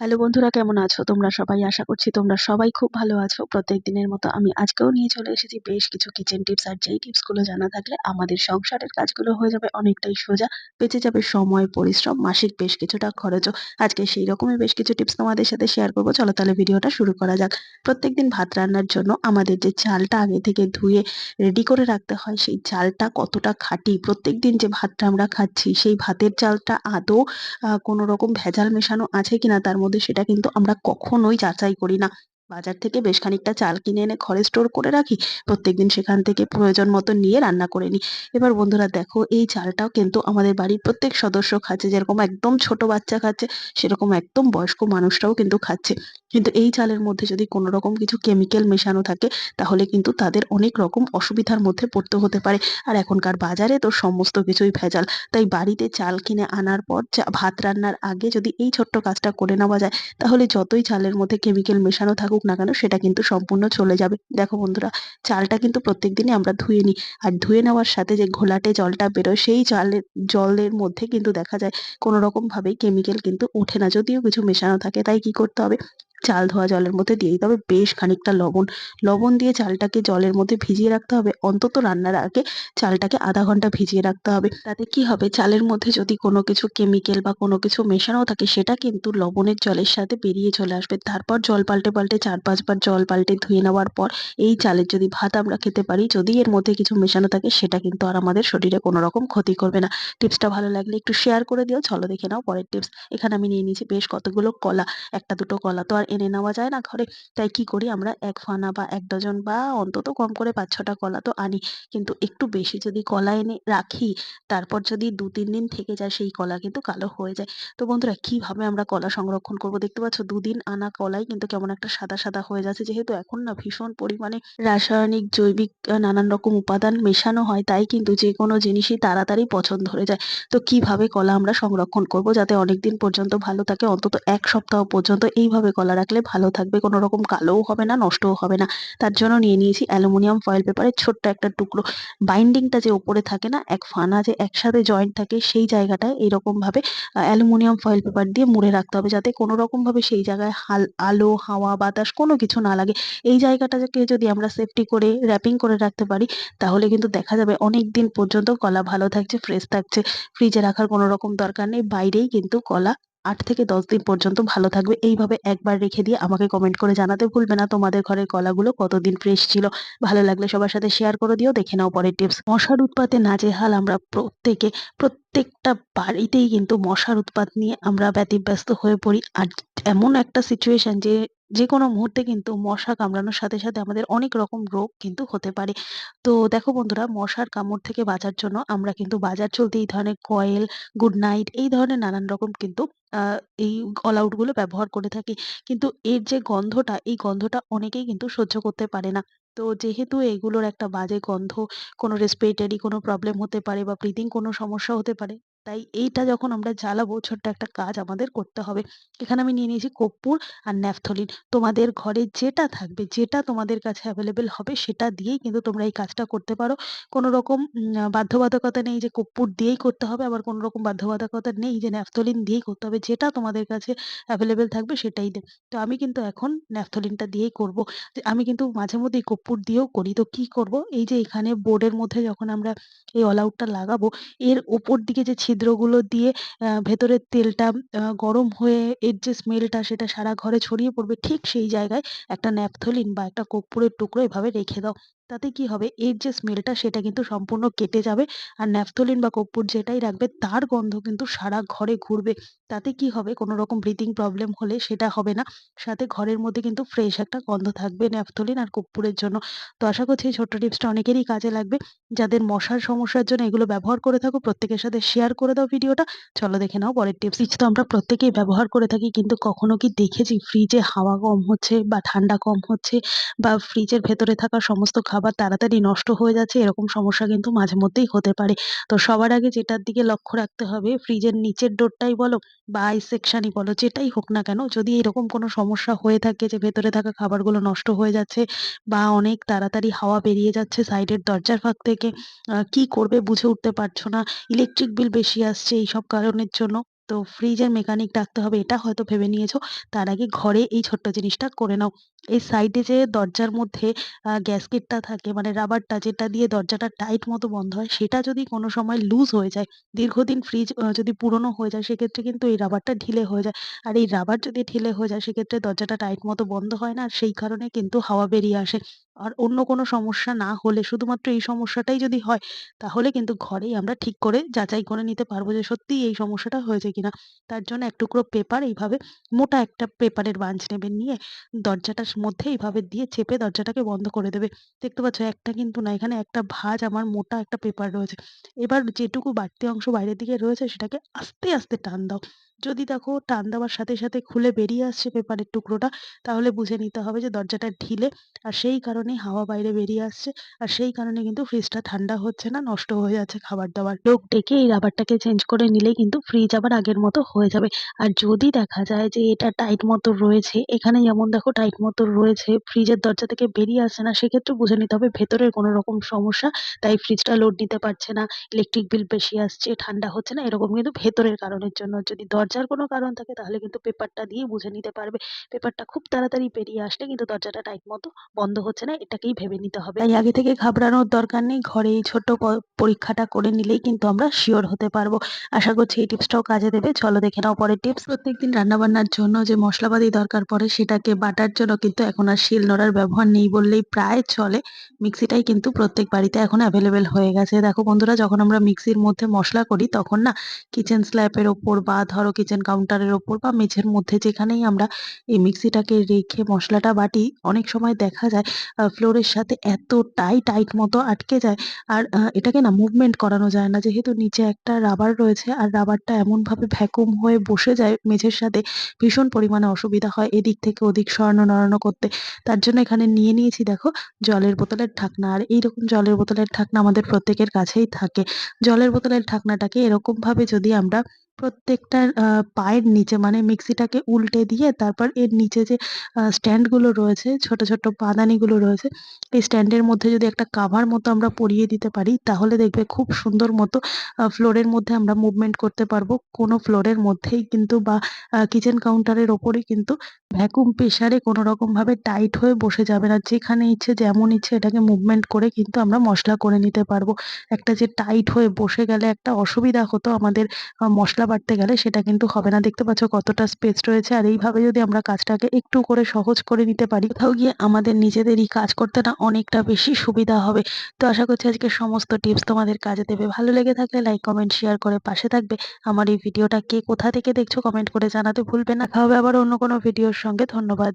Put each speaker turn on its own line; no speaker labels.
Hello বন্ধুরা, কেমন আছো তোমরা সবাই? আশা করছি তোমরা সবাই খুব ভালো আছো। প্রত্যেক দিনের মতো আমি আজকেও নিয়ে চলে এসেছি বেশ কিছু কিচেন টিপস। আর যেই টিপস গুলো জানা থাকলে আমাদের সংসারের কাজগুলো হয়ে যাবে অনেকটাই সোজা। বেঁচে যাবে সময়, পরিশ্রম, মাসিক বেশ কিছুটা খরচও। আজকে সেই রকমই বেশ কিছু টিপস তোমাদের সাথে শেয়ার করবো। চলো তাহলে ভিডিওটা শুরু করা যাক। প্রত্যেকদিন ভাত রান্নার জন্য আমাদের যে চালটা আগে থেকে ধুয়ে রেডি করে রাখতে হয়, সেই চালটা কতটা খাঁটি। প্রত্যেকদিন যে ভাতটা আমরা খাচ্ছি সেই ভাতের চালটা আদৌ কোনো রকম ভেজাল মেশানো আছে কিনা তার মধ্যে, সেটা কিন্তু আমরা কখনোই যাচাই করি না। বাজার থেকে বেশ খানিকটা চাল কিনে এনে ঘরে স্টোর করে রাখি। প্রত্যেকদিন সেখান থেকে প্রয়োজন মতো নিয়ে রান্না করে নিই। এবার বন্ধুরা দেখো, এই চালটাও কিন্তু আমাদের বাড়ির প্রত্যেক সদস্য খাচ্ছে। যেরকম একদম ছোট বাচ্চা খাচ্ছে, সেরকম একদম বয়স্ক মানুষরাও কিন্তু খাচ্ছে। কিন্তু এই চালের মধ্যে যদি কোনো রকম কিছু কেমিক্যাল মেশানো থাকে, তাহলে কিন্তু তাদের অনেক রকম অসুবিধার মধ্যে পড়তে হতে পারে। আর এখনকার বাজারে তো সমস্ত কিছুই ভেজাল। তাই বাড়িতে চাল কিনে আনার পর ভাত রান্নার আগে যদি এই ছোট্ট কাজটা করে নেওয়া যায়, তাহলে যতই চালের মধ্যে কেমিক্যাল মেশানো থাকুক না কেন, সেটা কিন্তু সম্পূর্ণ চলে যাবে। দেখো বন্ধুরা, চালটা কিন্তু প্রত্যেকদিনই আমরা ধুয়ে নিই। আর ধুয়ে নেওয়ার সাথে যে ঘোলাটে জলটা বেরোয়, সেই জলের মধ্যে কিন্তু দেখা যায় কোনো রকম ভাবেই কেমিক্যাল কিন্তু ওঠে না, যদিও কিছু মেশানো থাকে। তাই কি করতে হবে, চাল ধোয়া জলের মধ্যে দিয়ে দিতে হবে বেশ খানিকটা লবণ। লবণ দিয়ে চালটাকে জলের মধ্যে ভিজিয়ে রাখতে হবে। অন্তত রান্নার আগে চালটাকে আধা ঘন্টা ভিজিয়ে রাখতে হবে। তাতে কি হবে, চালের মধ্যে যদি কোনো কিছু কেমিক্যাল বা কোনো কিছু মেশানো থাকে, সেটা কিন্তু লবণের জলের সাথে বেরিয়ে চলে আসবে। তারপর জল পাল্টে পাল্টে ৪-৫ বার জল পাল্টে ধুয়ে নেওয়ার পর এই চালের যদি ভাত আমরা খেতে পারি, যদি এর মধ্যে কিছু মেশানো থাকে, সেটা কিন্তু আর আমাদের শরীরে কোনো রকম ক্ষতি করবে না। টিপসটা ভালো লাগলে একটু শেয়ার করে দিও। চলো দেখে নাও পরের টিপস। এখানে আমি নিয়ে নিয়েছি বেশ কতগুলো কলা। একটা দুটো কলা তো আর এনে নেওয়া যায় না ঘরে। তাই কি করি, আমরা ১ ফানা বা ১ ডজন বা অন্তত কম করে ৫-৬টা কলা তো আনি। কিন্তু একটু বেশি যদি কলা এনে রাখি, তারপর যদি ২-৩ দিন থেকে যায়, সেই কলা কিন্তু কালো হয়ে যায়। তো বন্ধুরা, কিভাবে আমরা কলা সংরক্ষণ করব? দেখতে পাচ্ছ ২ দিন আনা কলাই কিন্তু কেমন একটা সাদা, সাদা হয়ে যাচ্ছে। যেহেতু এখন না ভীষণ পরিমাণে রাসায়নিক, জৈবিক নানান রকম উপাদান মেশানো হয়, তাই কিন্তু যেকোনো জিনিসই তাড়াতাড়ি পচন ধরে যায়। তো কিভাবে কলা আমরা সংরক্ষণ করব যাতে অনেকদিন পর্যন্ত ভালো থাকে? অন্তত ১ সপ্তাহ পর্যন্ত এইভাবে কলা রাখলে ভালো থাকবে। কোনো রকম কালোও হবে না, নষ্টও হবে না। তার জন্য নিয়ে নিয়েছি অ্যালুমিনিয়াম ফয়েল পেপারের ছোট্ট একটা টুকরো। বাইন্ডিংটা যে ওপরে থাকে না, এক ফানা যে একসাথে জয়েন্ট থাকে, সেই জায়গাটায় এরকম ভাবে অ্যালুমিনিয়াম ফয়েল পেপার দিয়ে মুড়ে রাখতে হবে, যাতে কোনো রকম ভাবে সেই জায়গায় আলো, হাওয়া, বাতাস কোনো কিছু না লাগে। এই জায়গাটাকে যদি আমরা সেফটি করে র‍্যাপিং করে রাখতে পারি, তাহলে কিন্তু দেখা যাবে অনেক দিন পর্যন্ত কলা ভালো থাকছে, ফ্রেশ থাকছে। ফ্রিজে রাখার কোনো রকম দরকার নেই। বাইরেই কিন্তু কলা ৮ থেকে ১০ দিন পর্যন্ত ভালো থাকবে। এইভাবে একবার রেখে দিয়ে আমাকে কমেন্ট করে জানাতে ভুলবে না তোমাদের ঘরের কলাগুলো কতদিন ফ্রেশ ছিল। ভালো লাগলে সবার সাথে শেয়ার করে দিও। দেখে নাও পরের টিপস। মশার উৎপাতে নাজেহাল আমরা প্রত্যেকে। প্রত্যেকটা বাড়িতেই কিন্তু মশার উৎপাত নিয়ে আমরা ব্যতিব্যস্ত হয়ে পড়ি। আর এমন একটা সিচুয়েশন যে যেকোনো মুহূর্তে কিন্তু মশা কামড়ানোর সাথে, সাথে আমাদের অনেক রকম রোগ কিন্তু হতে পারে। তো দেখো বন্ধুরা, মশার কামড় থেকে বাঁচার জন্য আমরা কিন্তু বাজার চলতি এই ধরনের কয়েল, গুড নাইট, এই ধরনের নানান রকম কিন্তু আ এই অল আউট গুলো ব্যবহার করে থাকি। কিন্তু এর যে গন্ধটা, এই গন্ধটা অনেকেই কিন্তু সহ্য করতে পারে না। তো যেহেতু এগুলোর একটা বাজে গন্ধ, কোনো রেসপিরেটরি কোনো প্রবলেম হতে পারে বা ব্রিথিং কোনো সমস্যা হতে পারে। তাই এইটা যখন আমরা জ্বালাবো, ছোট্ট একটা কাজ আমাদের করতে হবে। এখানে আমি নিয়ে নিয়েছি কর্পূর আর ন্যাপথলিন। তোমাদের ঘরে যেটা থাকবে, যেটা তোমাদের কাছে এভেইলেবল হবে, সেটা দিয়েই কিন্তু তোমরা এই কাজটা করতে পারো। কোনো রকম বাধ্যবাধকতা নেই যে কর্পূর দিয়েই করতে হবে, আবার কোনো রকম বাধ্যবাধকতা নেই যে ন্যাপথলিন দিয়েই করতে হবে। যেটা তোমাদের কাছে এভেইলেবল থাকবে সেটাই দেব। তো আমি কিন্তু এখন ন্যাপথলিনটা দিয়েই করব। যে আমি কিন্তু মাঝে মধ্যেই কর্পূর দিয়েও করি। তো কি করব, এই যে এখানে বোর্ডের মধ্যে যখন আমরা এই অল আউটটা লাগাবো, এর উপর দিকে যে ছিদ্রগুলো দিয়ে ভেতরের তেলটা গরম হয়ে এর যে স্মেলটা, সেটা সারা ঘরে ছড়িয়ে পড়বে, ঠিক সেই জায়গায় একটা ন্যাপথলিন বা একটা কর্পূরের টুকরো এভাবে রেখে দাও। তাতে কি হবে, এর যে স্মেলটা সেটা কিন্তু সম্পূর্ণ কেটে যাবে। আর ন্যাপথলিন বা কর্পূর যেটাই রাখবে, তার গন্ধ কিন্তু সারা ঘরে ঘুরবে। তাতে কি হবে, কোনো রকম ব্রিথিং প্রবলেম হলে সেটা হবে না। সাথে ঘরের মধ্যে কিন্তু ফ্রেশ একটা গন্ধ থাকবে ন্যাপথলিন আর কর্পূরের জন্য। তো আশা করছি এই ছোট্ট টিপসটা অনেকেরই কাজে লাগবে। যাদের মশার সমস্যার জন্য এগুলো ব্যবহার করে থাকো, প্রত্যেকের সাথে শেয়ার করে দাও ভিডিওটা। চলো দেখে নাও পরের টিপস। ফ্রিজ তো আমরা প্রত্যেকেই ব্যবহার করে থাকি, কিন্তু কখনো কি দেখেছি ফ্রিজে হাওয়া কম হচ্ছে বা ঠান্ডা কম হচ্ছে, বা ফ্রিজের ভেতরে থাকা সমস্ত খাবার তাড়াতাড়ি নষ্ট হয়ে যাচ্ছে? এরকম সমস্যা কিন্তু মাঝে মধ্যেই হতে পারে। তো সবার আগে যেটার দিকে লক্ষ্য রাখতে হবে, ফ্রিজের নিচের ডোরটাই বলো বা আইস সেকশনই বলো, যেটাই হোক না কেন, যদি এরকম কোনো সমস্যা হয়ে থাকে যে ভেতরে থাকা খাবারগুলো নষ্ট হয়ে যাচ্ছে বা অনেক তাড়াতাড়ি হাওয়া বেরিয়ে যাচ্ছে সাইডের দরজার ফাঁক থেকে, কি করবে বুঝে উঠতে পারছো না, ইলেকট্রিক বিল বেশি আসছে এইসব কারণের জন্য, তো ফ্রিজের মেকানিক ডাকতে হবে এটা হয়তো ভেবে নিয়েছো। তার আগে ঘরে এই ছোট্ট জিনিসটা করে নাও। এই সাইডে যে দরজার মধ্যে গ্যাসকেটটা থাকে মানে রাবারটা যেটা দিয়ে দরজাটা টাইট মতো বন্ধ হয়, সেটা যদি কোনো সময় লুজ হয়ে যায়, দীর্ঘদিন ফ্রিজ যদি পুরনো হয়ে যায় সেক্ষেত্রে কিন্তু এই রাবারটা ঢিলে হয়ে যায়। আর এই রাবার যদি ঢিলে হয়ে যায় সেক্ষেত্রে দরজাটা টাইট মতো বন্ধ হয় না। আর সেই কারণে কিন্তু হাওয়া বেরিয়ে আসে। আর অন্য কোনো সমস্যা না হলে শুধুমাত্র এই সমস্যাটাই যদি হয়, তাহলে কিন্তু ঘরেই আমরা ঠিক করে যাচাই করে নিতে পারবো যে সত্যিই এই সমস্যাটা হয়েছে কিনা। তার জন্য এক টুকরো পেপার এইভাবে মোটা একটা পেপারের বান্চ নেবেন, নিয়ে দরজাটার মধ্যে এইভাবে দিয়ে চেপে দরজাটাকে বন্ধ করে দেবে। দেখতে পাচ্ছ একটা কিন্তু না, এখানে একটা ভাঁজ আমার মোটা একটা পেপার রয়েছে। এবার যেটুকু বাড়তি অংশ বাইরের দিকে রয়েছে সেটাকে আস্তে, আস্তে টান দাও। যদি দেখো টান দেওয়ার সাথে, সাথে খুলে বেরিয়ে আসছে পেপারের টুকরোটা, তাহলে বুঝে নিতে হবে যে দরজাটা ঢিলে, আর সেই কারণেই হাওয়া বাইরে বেরিয়ে আসছে। আর সেই কারণে কিন্তু ফ্রিজটা ঠান্ডা হচ্ছে না, নষ্ট হয়ে যাচ্ছে খাবার-দাবার। লোক ডেকে এই রাবারটাকে চেঞ্জ করে নিলেই কিন্তু ফ্রিজ আবার আগের মতো হয়ে যাবে। আর যদি দেখা যায় যে এটা টাইট মতো রয়েছে, এখানে যেমন দেখো টাইট মতো রয়েছে, ফ্রিজের দরজা থেকে বেরিয়ে আসছে না, সেক্ষেত্রে বুঝে নিতে হবে ভেতরের কোনো রকম সমস্যা। তাই ফ্রিজটা লোড নিতে পারছে না, ইলেকট্রিক বিল বেশি আসছে, ঠান্ডা হচ্ছে না, এরকম কিন্তু ভেতরের কারণের জন্য। যদি দরজার কোনো কারণ থাকে তাহলে কিন্তু পেপারটা দিয়ে বুঝে নিতে পারবে। পেপারটা খুব তাড়াতাড়ি বেরিয়ে আসলে কিন্তু দরজাটা টাইট মতো বন্ধ হচ্ছে না, এটাকেই ভেবে নিতে হবে। তাই আগে থেকে ঘাবড়ানোর দরকার নেই। ঘরে এই ছোট্ট পরীক্ষাটা করে নিলেই কিন্তু আমরা সিওর হতে পারবো। আশা করছি এই টিপসটাও কাজে দেবে। চলো দেখে নাও পরের টিপস। প্রত্যেকদিন রান্নাবান্নার জন্য যে মশলাপাতি দরকার পড়ে সেটাকে বাটার জন্য কিন্তু এখন আর শিল-নোড়ার ব্যবহার নেই বললেই প্রায় চলে। মিক্সিটাই কিন্তু প্রত্যেক বাড়িতে এখন অ্যাভেলেবেল হয়ে গেছে। দেখো বন্ধুরা, যখন আমরা মিক্সির মধ্যে মশলা করি তখন না কিচেন স্ল্যাপের ওপর বা ধরো কিচেন কাউন্টারের ওপর বা মেঝের মধ্যে যেখানেই আমরা এই মিক্সিটাকে রেখে মশলাটা বাটি, অনেক সময় দেখা যায় ফ্লোরের সাথে এতটাই টাইট মতো আটকে যায়, আর এটাকে না মুভমেন্ট করানো যায় না। যেহেতু নিচে একটা রাবার রয়েছে আর রাবারটা এমনভাবে ভ্যাকুম হয়ে বসে যায় মেঝের সাথে, ভীষণ পরিমাণে অসুবিধা হয় এদিক থেকে ওদিক সরানো নড়ানো করতে। তার জন্য এখানে নিয়ে নিয়েছি দেখো জলের বোতলের ঢাকনা। আর এইরকম জলের বোতলের ঢাকনা আমাদের প্রত্যেকের কাছেই থাকে। জলের বোতলের ঢাকনাটাকে এরকমভাবে যদি আমরা প্রত্যেকটার পায়ের নিচে মানে মিক্সিটাকে উল্টে দিয়ে তারপর এর নিচে যে স্ট্যান্ডগুলো রয়েছে, ছোট, ছোট পাদানিগুলো রয়েছে, এই স্ট্যান্ডের মধ্যে যদি একটা কাভার মতো আমরা পরিয়ে দিতে পারি, তাহলে দেখবে খুব সুন্দর মতো ফ্লোরের মধ্যে আমরা মুভমেন্ট করতে পারবো। কোনো ফ্লোরের মধ্যেই কিন্তু বা কিচেন কাউন্টারের ওপরেই কিন্তু ভ্যাকুম প্রেশারে কোনো রকমভাবে টাইট হয়ে বসে যাবে না। যেখানে ইচ্ছে যেমন ইচ্ছে এটাকে মুভমেন্ট করে কিন্তু আমরা মসলা করে নিতে পারবো। একটা যে টাইট হয়ে বসে গেলে একটা অসুবিধা হতো আমাদের মসলা বাটতে গেলে, সেটা কিন্তু হবে না। দেখতে পাচ্ছ কতটা স্পেস রয়েছে। আর এইভাবে যদি আমরা কাজটাকে একটু করে সহজ করে নিতে পারি, কোথাও গিয়ে আমাদের নিজেদেরই কাজ করতে না অনেকটা বেশি সুবিধা হবে। তো আশা করছি আজকের সমস্ত টিপস তোমাদের কাজে দেবে। ভালো লেগে থাকলে লাইক, কমেন্ট, শেয়ার করে পাশে থাকবে। আমার এই ভিডিওটা কে কোথা থেকে দেখছো কমেন্ট করে জানাতে ভুলবে না। দেখা হবে আবার অন্য কোনো ভিডিওর সঙ্গে। ধন্যবাদ।